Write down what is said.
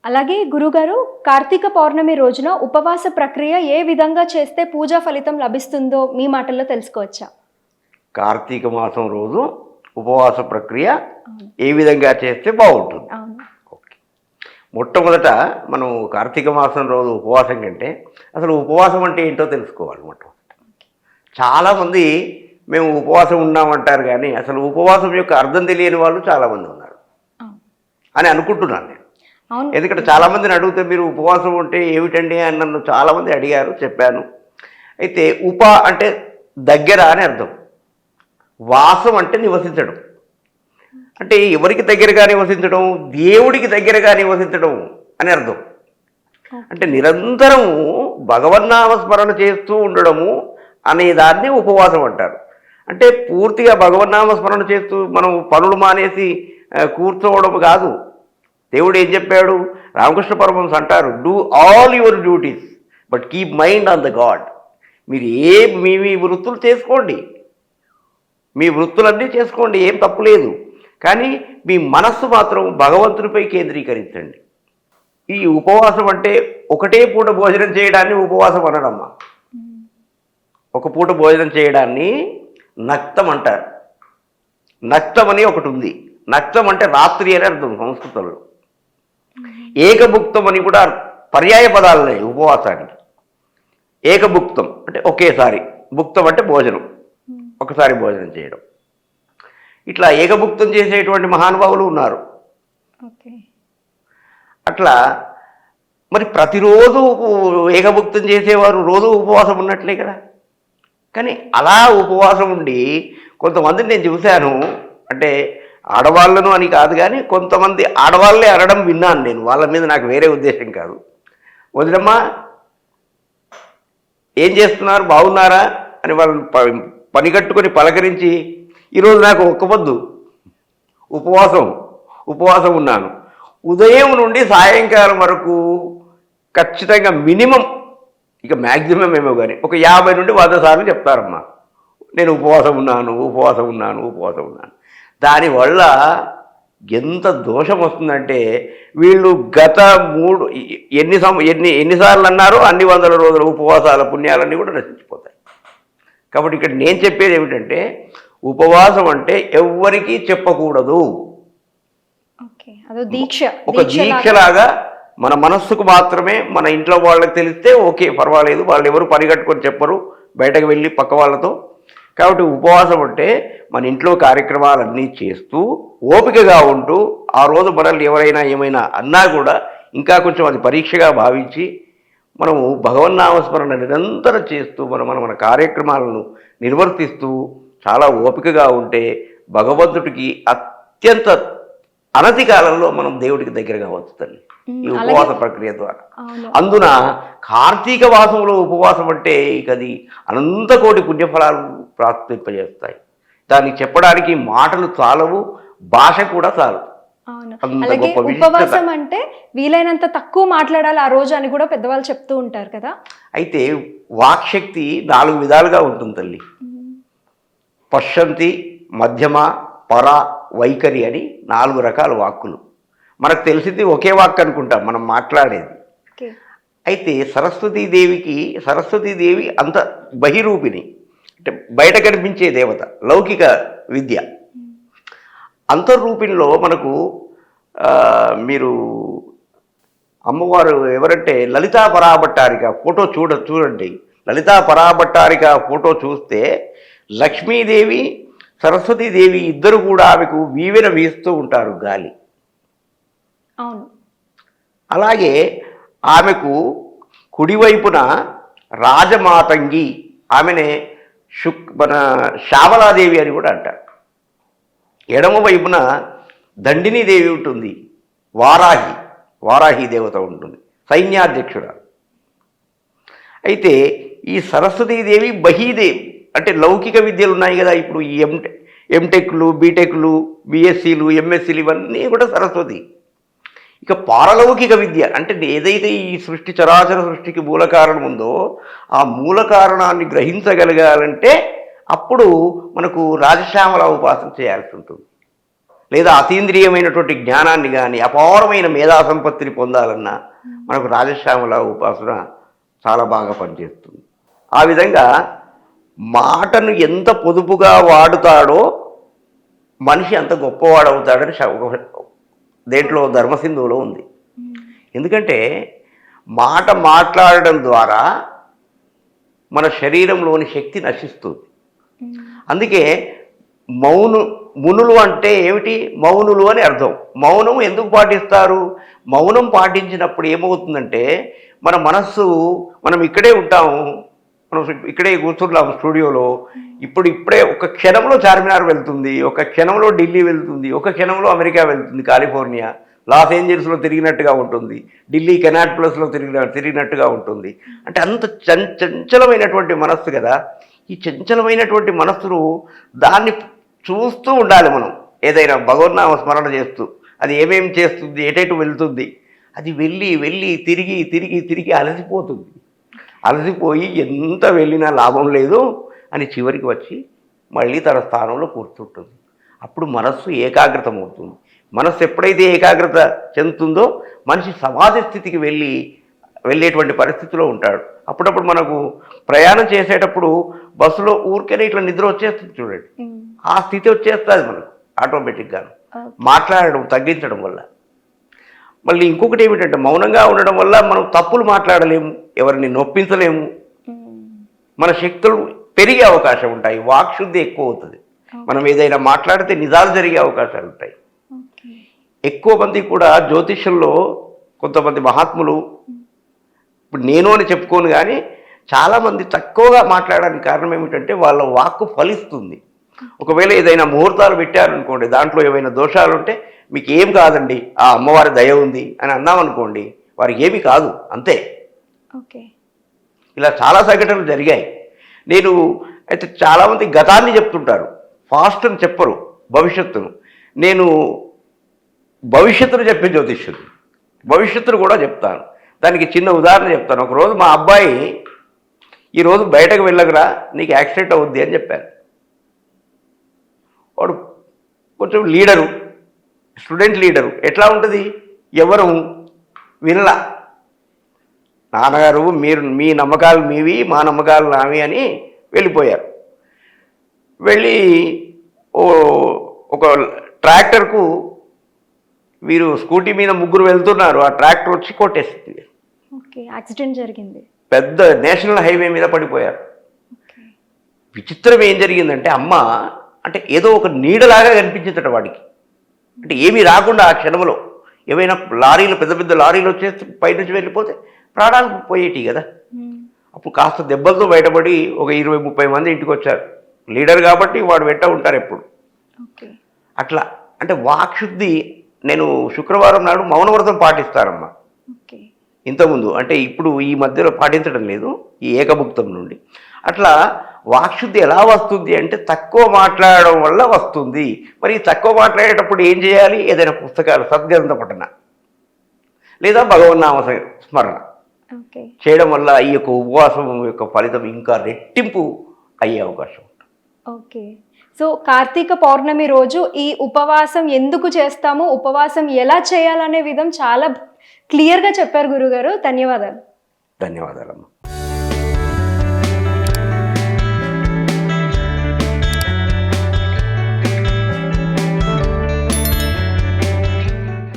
అలాగే గురుగారు, కార్తీక పౌర్ణమి రోజున ఉపవాస ప్రక్రియ ఏ విధంగా చేస్తే పూజా ఫలితం లభిస్తుందో మీ మాటల్లో తెలుసుకోవచ్చా? కార్తీక మాసం రోజు ఉపవాస ప్రక్రియ అవును. ఏ విధంగా చేస్తే బాగుంటుంది? అవును. ఓకే. మొట్టమొదట మనం కార్తీక మాసం రోజు ఉపవాసం కంటే అసలు ఉపవాసం అంటే ఏంటో తెలుసుకోవాలి మొట్టమొదట. చాలామంది మేము ఉపవాసం ఉన్నామంటారు కానీ అసలు ఉపవాసం యొక్క అర్థం తెలియని వాళ్ళు చాలామంది ఉన్నారు అవును. అని అనుకుంటున్నాను నేను. అవును. ఎందుకంటే చాలామందిని అడిగితే మీరు ఉపవాసం అంటే ఏమిటండి అని నన్ను చాలామంది అడిగారు, చెప్పాను. అయితే అంటే దగ్గర అని అర్థం. వాసం అంటే నివసించడం. అంటే ఎవరికి దగ్గరగా నివసించడం? దేవుడికి దగ్గరగా నివసించడం అని అర్థం. అంటే నిరంతరము భగవన్నామస్మరణ చేస్తూ ఉండడము అనే దాన్ని ఉపవాసం అంటారు. అంటే పూర్తిగా భగవన్నామస్మరణ చేస్తూ మనం పనులు మానేసి కూర్చోవడం కాదు. దేవుడు ఏం చెప్పాడు? రామకృష్ణ పరమహంస అంటారు, do all your duties but keep mind on the God. మీరు మీ వృత్తులు చేసుకోండి, మీ వృత్తులన్నీ చేసుకోండి, ఏం తప్పు లేదు. కానీ మీ మనస్సు మాత్రం భగవంతునిపై కేంద్రీకరించండి. ఈ ఉపవాసం అంటే ఒకటే పూట భోజనం చేయడాన్ని ఉపవాసం అనడమ్మా. ఒక పూట భోజనం చేయడాన్ని నక్తం అంటారు. నక్తం అని ఒకటి ఉంది. నక్తం అంటే రాత్రి అని అర్థం సంస్కృతంలో. ఏకభుక్తం అని కూడా పర్యాయ పదాలు ఉన్నాయి ఉపవాసానికి. ఏకభుక్తం అంటే ఒకేసారి, భుక్తం అంటే భోజనం, ఒకసారి భోజనం చేయడం. ఇట్లా ఏకభుక్తం చేసేటువంటి మహానుభావులు ఉన్నారు. అట్లా మరి ప్రతిరోజు ఏకభుక్తం చేసేవారు రోజు ఉపవాసం ఉన్నట్లే కదా. కానీ అలా ఉపవాసం ఉండి కొంతమందిని నేను చూశాను. అంటే ఆడవాళ్ళను అని కాదు కానీ కొంతమంది ఆడవాళ్ళే అనడం విన్నాను నేను. వాళ్ళ మీద నాకు వేరే ఉద్దేశం కాదు. వదినమ్మా ఏం చేస్తున్నారు, బాగున్నారా అని వాళ్ళని పని కట్టుకొని పలకరించి, ఈరోజు నాకు ఒక్క పొద్దు ఉపవాసం ఉన్నాను, ఉదయం నుండి సాయంకాలం వరకు ఖచ్చితంగా మినిమం, ఇక మ్యాక్సిమం ఏమో కానీ ఒక 50 నుండి 100 సార్లు చెప్తారమ్మా, నేను ఉపవాసం ఉన్నాను. దానివల్ల ఎంత దోషం వస్తుందంటే వీళ్ళు గత ఎన్నిసార్లు అన్నారో అన్ని 100 రోజుల ఉపవాసాల పుణ్యాలన్నీ కూడా నశించిపోతాయి. కాబట్టి ఇక్కడ నేను చెప్పేది ఏమిటంటే ఉపవాసం అంటే ఎవ్వరికీ చెప్పకూడదు. ఒక దీక్షలాగా మన మనస్సుకు మాత్రమే, మన ఇంట్లో వాళ్ళకి తెలిస్తే ఓకే పర్వాలేదు, వాళ్ళు ఎవరు పరిగట్టుకొని చెప్పరు బయటకు వెళ్ళి పక్క వాళ్ళతో. కాబట్టి ఉపవాసం అంటే మన ఇంట్లో కార్యక్రమాలన్నీ చేస్తూ ఓపికగా ఉంటూ, ఆ రోజు మనల్ని ఎవరైనా ఏమైనా అన్నా కూడా ఇంకా కొంచెం అది పరీక్షగా భావించి మనము భగవన్నామస్మరణ నిరంతరం చేస్తూ మన కార్యక్రమాలను నిర్వర్తిస్తూ చాలా ఓపికగా ఉంటే భగవంతుడికి అత్యంత అనతి కాలంలో మనం దేవుడికి దగ్గరగా వస్తుంది ఈ ఉపవాస ప్రక్రియ ద్వారా. అందున కార్తీక మాసంలో ఉపవాసం అంటే ఇక అది అనంత కోటి పుణ్యఫలాలు ప్రాప్తింపజేస్తాయి. దాన్ని చెప్పడానికి మాటలు చాలవు, భాష కూడా చాలు. అంత గొప్ప ఉపవాసం అంటే వీలైనంత తక్కువ మాట్లాడాలి ఆ రోజు అని కూడా పెద్దవాళ్ళు చెప్తూ ఉంటారు కదా. అయితే వాక్శక్తి 4 విధాలుగా ఉంటుంది తల్లి. పశ్యంతి, మధ్యమ, పర, వైఖరి అని 4 రకాల వాక్కులు. మనకు తెలిసింది ఒకే వాక్ అనుకుంటాం మనం మాట్లాడేది. అయితే సరస్వతీదేవి అంత బహిరూపిణి, అంటే బయట కనిపించే దేవత, లౌకిక విద్య. అంతర్రూపిణిలో మనకు మీరు అమ్మవారు ఎవరంటే లలితా పరాభట్టారిక ఫోటో చూడండి. లలితా పరాభట్టారిక ఫోటో చూస్తే లక్ష్మీదేవి, సరస్వతీదేవి ఇద్దరు కూడా ఆమెకు వీవెన వీస్తూ ఉంటారు గాలి. అవును. అలాగే ఆమెకు కుడివైపున రాజమాతంగి, ఆమెనే మన శ్యామలాదేవి అని కూడా అంటారు. ఎడమ వైపున దండినీదేవి ఉంటుంది, వారాహి దేవత ఉంటుంది, సైన్యాధ్యక్షుడు. అయితే ఈ సరస్వతీదేవి బహీదేవి, అంటే లౌకిక విద్యలు ఉన్నాయి కదా ఇప్పుడు, ఈ ఎంటెక్లు, బీటెక్లు, బిఎస్సీలు, ఎంఎస్సీలు ఇవన్నీ కూడా సరస్వతి. ఇక పారలౌకిక విద్య అంటే ఏదైతే ఈ సృష్టి, చరాచర సృష్టికి మూల కారణం ఉందో ఆ మూల కారణాన్ని గ్రహించగలగాలంటే అప్పుడు మనకు రాజశ్యామల ఉపాసన చేయాల్సి ఉంటుంది. లేదా అతీంద్రియమైనటువంటి జ్ఞానాన్ని కానీ అపారమైన మేధా సంపత్తిని పొందాలన్నా మనకు రాజశ్యామల ఉపాసన చాలా బాగా పనిచేస్తుంది. ఆ విధంగా మాటను ఎంత పొదుపుగా వాడుతాడో మనిషి అంత గొప్పవాడవుతాడని దేంట్లో ధర్మసింధువులో ఉంది. ఎందుకంటే మాట మాట్లాడడం ద్వారా మన శరీరంలోని శక్తి నశిస్తుంది. అందుకే మునులు అంటే ఏమిటి? మౌనులు అని అర్థం. మౌనం ఎందుకు పాటిస్తారు? మౌనం పాటించినప్పుడు ఏమవుతుందంటే మన మనస్సు, మనం ఇక్కడే ఉంటాము, మనం ఇక్కడే కూర్చున్నాము స్టూడియోలో, ఇప్పుడే ఒక క్షణంలో చార్మినార్ వెళ్తుంది, ఒక క్షణంలో ఢిల్లీ వెళ్తుంది, ఒక క్షణంలో అమెరికా వెళ్తుంది, కాలిఫోర్నియా, లాస్ ఏంజల్స్లో తిరిగినట్టుగా ఉంటుంది, ఢిల్లీ కెనాట్ ప్లస్లో తిరిగినట్టుగా ఉంటుంది. అంటే అంత చంచలమైనటువంటి మనస్సు కదా. ఈ చంచలమైనటువంటి మనస్సును దాన్ని చూస్తూ ఉండాలి మనం. ఏదైనా భగవన్నామ స్మరణ చేస్తూ అది ఏమేమి చేస్తుంది, ఎటెటు వెళ్తుంది, అది వెళ్ళి తిరిగి అలసిపోతుంది. అలసిపోయి ఎంత వెళ్ళినా లాభం లేదు అని చివరికి వచ్చి మళ్ళీ తన స్థానంలో కూర్చుంటుంది. అప్పుడు మనస్సు ఏకాగ్రతమవుతుంది. మనస్సు ఎప్పుడైతే ఏకాగ్రత చెందుతుందో మనిషి సమాధి స్థితికి వెళ్ళేటువంటి పరిస్థితిలో ఉంటాడు. అప్పుడప్పుడు మనకు ప్రయాణం చేసేటప్పుడు బస్సులో ఊరికనే ఇట్లా నిద్ర వచ్చేస్తుంది చూడండి, ఆ స్థితి వచ్చేస్తుంది మనకు ఆటోమేటిక్గాను, మాట్లాడడం తగ్గించడం వల్ల. మళ్ళీ ఇంకొకటి ఏమిటంటే మౌనంగా ఉండడం వల్ల మనం తప్పులు మాట్లాడలేము, ఎవరిని నొప్పించలేము, మన శక్తులు పెరిగే అవకాశం ఉంటాయి, వాక్శుద్ధి ఎక్కువ అవుతుంది. మనం ఏదైనా మాట్లాడితే నిజాలు జరిగే అవకాశాలు ఉంటాయి. ఎక్కువ మంది కూడా జ్యోతిష్యంలో కొంతమంది మహాత్ములు, ఇప్పుడు నేను అని చెప్పుకోను కానీ చాలామంది తక్కువగా మాట్లాడడానికి కారణం ఏమిటంటే వాళ్ళ వాక్కు ఫలిస్తుంది. ఒకవేళ ఏదైనా ముహూర్తాలు పెట్టారనుకోండి, దాంట్లో ఏమైనా దోషాలు ఉంటే మీకు ఏం కాదండి, ఆ అమ్మవారి దయ ఉంది అని అన్నామనుకోండి, వారికి ఏమి కాదు, అంతే. ఇలా చాలా సంఘటనలు జరిగాయి. నేను అయితే చాలామంది గతాన్ని చెప్తుంటారు, ఫాస్ట్ అని చెప్పరు, భవిష్యత్తును. నేను భవిష్యత్తును చెప్పే జ్యోతిష్యుడు, భవిష్యత్తును కూడా చెప్తాను. దానికి చిన్న ఉదాహరణ చెప్తాను. ఒకరోజు మా అబ్బాయి ఈరోజు బయటకు వెళ్ళకురా, నీకు యాక్సిడెంట్ అవుద్ది అని చెప్పాను. వాడు కొంచెం లీడరు, స్టూడెంట్ లీడరు. ఎట్లా ఉంటుంది, ఎవరు వినలా, నాన్నగారు మీ నమ్మకాలు మీవి, మా నమ్మకాలు నావి అని వెళ్ళిపోయారు. వెళ్ళి ఒక ట్రాక్టర్కు వీరు స్కూటీ మీద ముగ్గురు వెళ్తున్నారు, ఆ ట్రాక్టర్ వచ్చి కొట్టేస్తుంది. యాక్సిడెంట్ జరిగింది, పెద్ద నేషనల్ హైవే మీద పడిపోయారు. విచిత్రం ఏం జరిగిందంటే అమ్మ అంటే ఏదో ఒక నీడలాగా కనిపించిందట వాడికి. అంటే ఏమీ రాకుండా ఆ క్షణంలో ఏమైనా లారీలు, పెద్ద లారీలు వచ్చేసి పైనుంచి వెళ్ళిపోతే ప్రాణాలు పోయేటి కదా. అప్పుడు కాస్త దెబ్బలతో బయటపడి ఒక 20-30 మంది ఇంటికి వచ్చారు. లీడర్ కాబట్టి వాడు వెంట ఉంటారు ఎప్పుడు. అట్లా అంటే వాక్శుద్ధి. నేను శుక్రవారం నాడు మౌనవ్రతం పాటిస్తారమ్మా. ఇంతకుముందు అంటే ఇప్పుడు ఈ మధ్యలో పాటించడం లేదు, ఈ ఏకభుక్తం నుండి. అట్లా వాక్శుద్ధి ఎలా వస్తుంది అంటే తక్కువ మాట్లాడడం వల్ల వస్తుంది. మరి తక్కువ మాట్లాడేటప్పుడు ఏం చేయాలి? ఏదైనా పుస్తకాలు, సద్గ్రంథ పఠన లేదా భగవన్నామ స్మరణ చేయడం వల్ల ఈ యొక్క ఉపవాసం యొక్క ఫలితం ఇంకా రెట్టింపు అయ్యే అవకాశం ఉంటుంది. సో కార్తీక పౌర్ణమి రోజు ఈ ఉపవాసం ఎందుకు చేస్తాము, ఉపవాసం ఎలా చేయాలనే విధం చాలా క్లియర్గా చెప్పారు గురుగారు. ధన్యవాదాలు. ధన్యవాదాలమ్మా.